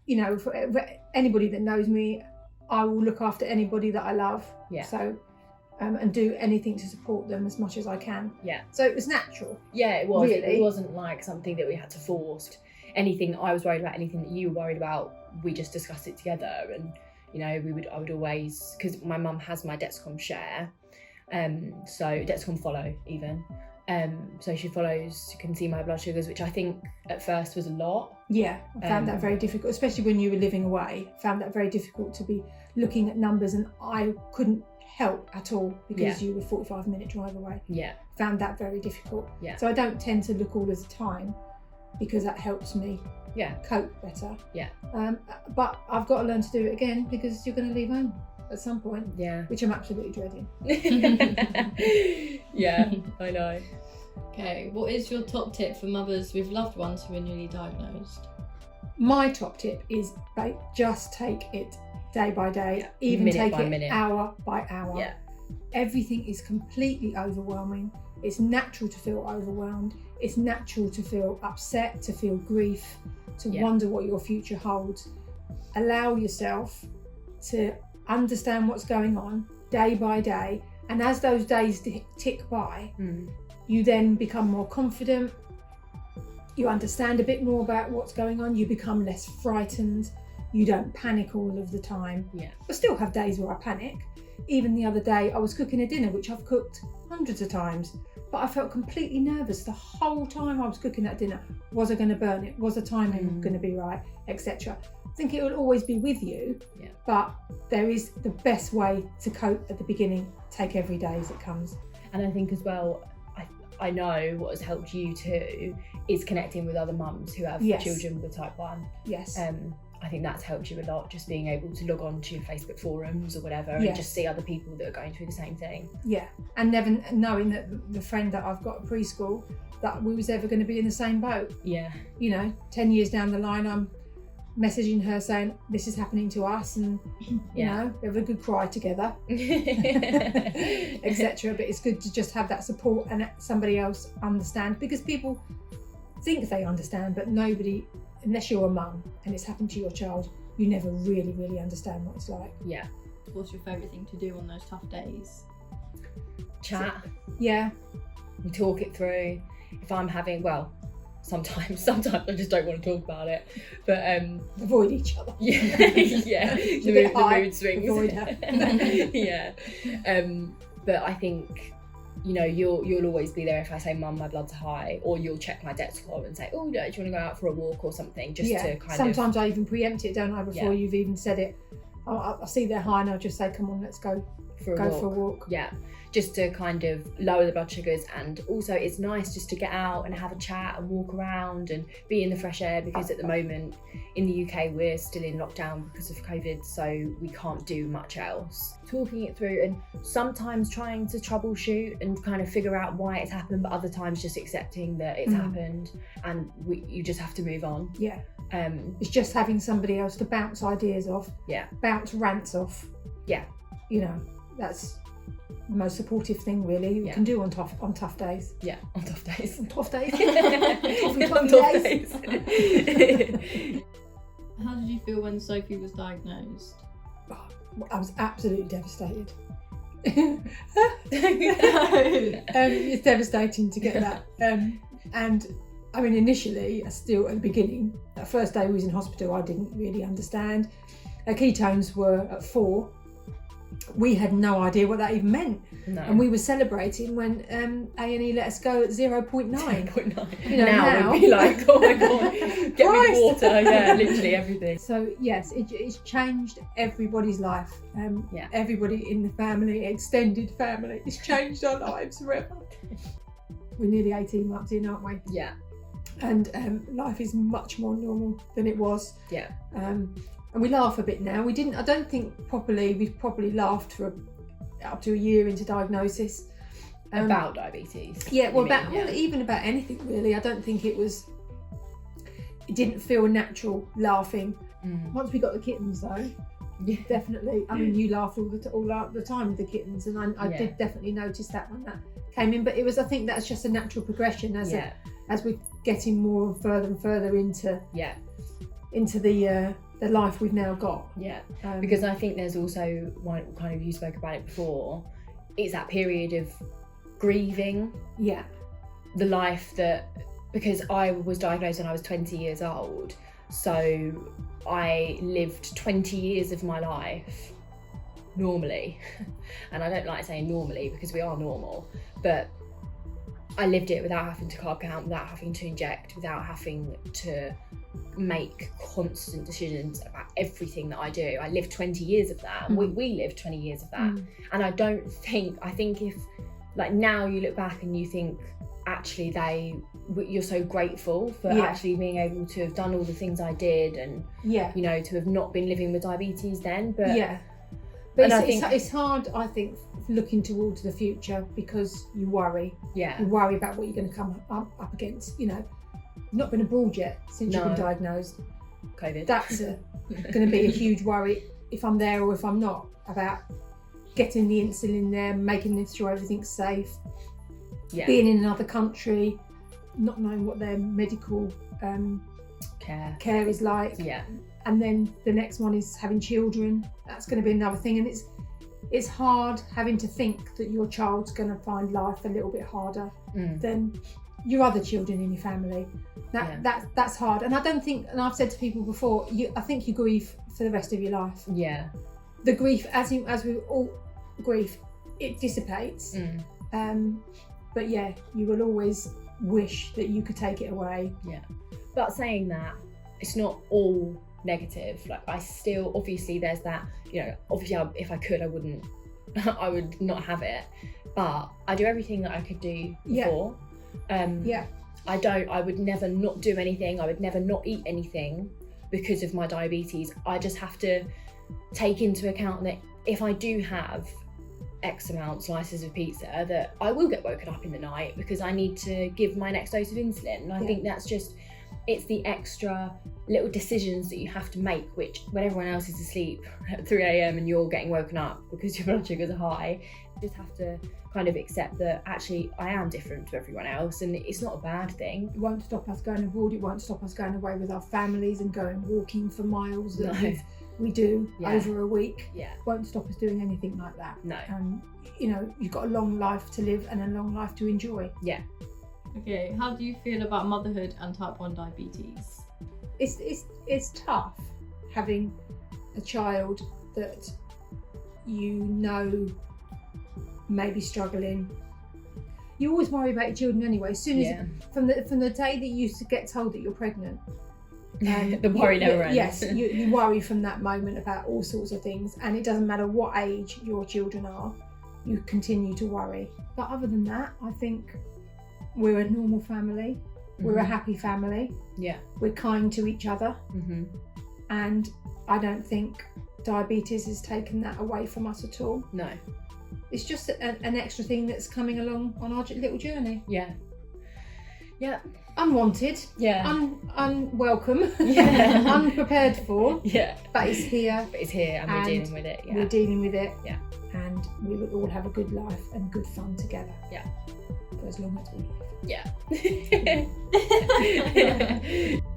you know, for anybody that knows me, I will look after anybody that I love. Yeah. So, and do anything to support them as much as I can. Yeah. So it was natural. Yeah, it was. Really. It wasn't like something that we had to force. Anything I was worried about, anything that you were worried about, we just discussed it together. And, you know, I would always, because my mum has my Dexcom share, so Dexcom follow even. So she follows, you can see my blood sugars, which I think at first was a lot. Yeah, I found that very difficult, especially when you were living away. Found that very difficult to be looking at numbers, and I couldn't help at all because you were 45-minute drive away. Yeah. Found that very difficult. Yeah. So I don't tend to look all the time because that helps me cope better. Yeah. But I've got to learn to do it again because you're going to leave home at some point. Yeah. Which I'm absolutely dreading. Yeah, I know. Okay, what is your top tip for mothers with loved ones who are newly diagnosed? My top tip is just take it day by day, even minute take by it minute. hour by hour. Yeah. Everything is completely overwhelming. It's natural to feel overwhelmed. It's natural to feel upset, to feel grief, to wonder what your future holds. Allow yourself to understand what's going on day by day, and as those days tick by, you then become more confident. You understand a bit more about what's going on. You become less frightened. You don't panic all of the time. Yeah. I still have days where I panic. Even the other day, I was cooking a dinner, which I've cooked hundreds of times, but I felt completely nervous the whole time I was cooking that dinner. Was I going to burn it? Was the timing going to be right? Etc. I think it will always be with you, but there is the best way to cope at the beginning. Take every day as it comes. And I think as well, I know what has helped you too is connecting with other mums who have children with type 1. Yes. I think that's helped you a lot, just being able to log on to Facebook forums or whatever and just see other people that are going through the same thing. Yeah. And never knowing that the friend that I've got at preschool, that we was ever going to be in the same boat. Yeah. You know, 10 years down the line, I'm messaging her saying, this is happening to us, and, you know, we have a good cry together, etc. But it's good to just have that support and somebody else understand, because people think they understand, but nobody, unless you're a mum and it's happened to your child, you never really understand what it's like. Yeah. What's your favourite thing to do on those tough days? Chat. Yeah. We talk it through. If I'm having, sometimes I just don't want to talk about it, but avoid each other. Yeah. the mood swings. Avoid her. Yeah. But I think, you know, you'll always be there if I say, Mum, my blood's high, or you'll check my Dexcom and say, oh, do you want to go out for a walk or something, just to kind Sometimes I even preempt it, don't I, before you've even said it. I see they're high and I'll just say, come on, let's go for a walk. Yeah, just to kind of lower the blood sugars. And also it's nice just to get out and have a chat and walk around and be in the fresh air, because at the moment in the UK we're still in lockdown because of COVID, so we can't do much else. Talking it through and sometimes trying to troubleshoot and kind of figure out why it's happened, but other times just accepting that it's happened and you just have to move on. Yeah. It's just having somebody else to bounce ideas off. Yeah. Bounce rants off. Yeah. You know, that's the most supportive thing really you can do on tough days. Yeah, on tough days. On tough days. On tough days. How did you feel when Sophie was diagnosed? I was absolutely devastated. It's devastating to get that. And I mean, initially, still at the beginning, that first day we was in hospital, I didn't really understand. Her ketones were at 4. We had no idea what that even meant. No. And we were celebrating when A&E let us go at 0.9. 0.9. You know, now we'd be like, oh my God, get me the water. Yeah, literally everything. So yes, it's changed everybody's life. Everybody in the family, extended family, it's changed our lives forever. We're nearly 18 months in, aren't we? Yeah. And life is much more normal than it was. Yeah. And we laugh a bit now. I don't think we've probably laughed for up to a year into diagnosis. About diabetes? Yeah, well, even about anything really. I don't think it didn't feel natural laughing. Once we got the kittens though, definitely. I mean, you laughed all the time with the kittens, and I did definitely notice that when that came in. But I think that's just a natural progression as we're getting more and further into into the life we've now got. Yeah, because I think there's also one kind of, you spoke about it before, it's that period of grieving. Yeah. The life that, because I was diagnosed when I was 20 years old, so I lived 20 years of my life normally, and I don't like saying normally because we are normal, but I lived it without having to carb count, without having to inject, without having to make constant decisions about everything that I do. I lived 20 years of that. We lived 20 years of that. And I think if, like, now you look back and you think, actually you're so grateful for actually being able to have done all the things I did, and you know, to have not been living with diabetes then. But it's hard, I think, looking towards the future, because you worry. You worry about what you're going to come up against. You know, not been abroad yet since you've been diagnosed. COVID. That's going to be a huge worry if I'm there or if I'm not, about getting the insulin there, making sure everything's safe. Being in another country, not knowing what their medical care is like. And then the next one is having children. That's going to be another thing, and it's hard having to think that your child's going to find life a little bit harder than your other children in your family. That's hard, and I don't think, and I've said to people before, I think you grieve for the rest of your life. The grief, as we all grieve, it dissipates. But you will always wish that you could take it away. But saying that, it's not all negative. Like, I still, obviously there's that, you know, obviously if I could, I wouldn't, I would not have it, but I do everything that I could do before. I would never not do anything. I would never not eat anything because of my diabetes. I just have to take into account that if I do have X amount slices of pizza, that I will get woken up in the night because I need to give my next dose of insulin. And I think that's just, it's the extra little decisions that you have to make, which when everyone else is asleep at 3 a.m. and you're getting woken up because your blood sugars are high, you just have to kind of accept that actually I am different to everyone else, and it's not a bad thing. It won't stop us going abroad, it won't stop us going away with our families and going walking for miles that we do over a week. Won't stop us doing anything like that. You know, you've got a long life to live and a long life to enjoy. Okay, how do you feel about motherhood and type 1 diabetes? It's tough having a child that you know may be struggling. You always worry about your children anyway. As soon as from the day that you get told that you're pregnant, the worry never ends. Yes, you worry from that moment about all sorts of things, and it doesn't matter what age your children are, you continue to worry. But other than that, I think we're a normal family. We're a happy family. We're kind to each other. And I don't think diabetes has taken that away from us at all. No. It's just an extra thing that's coming along on our little journey. Unwanted. Unwelcome. Unprepared for. But it's here. And we're dealing with it. We're dealing with it. And we will all have a good life and good fun together. For as long as we live.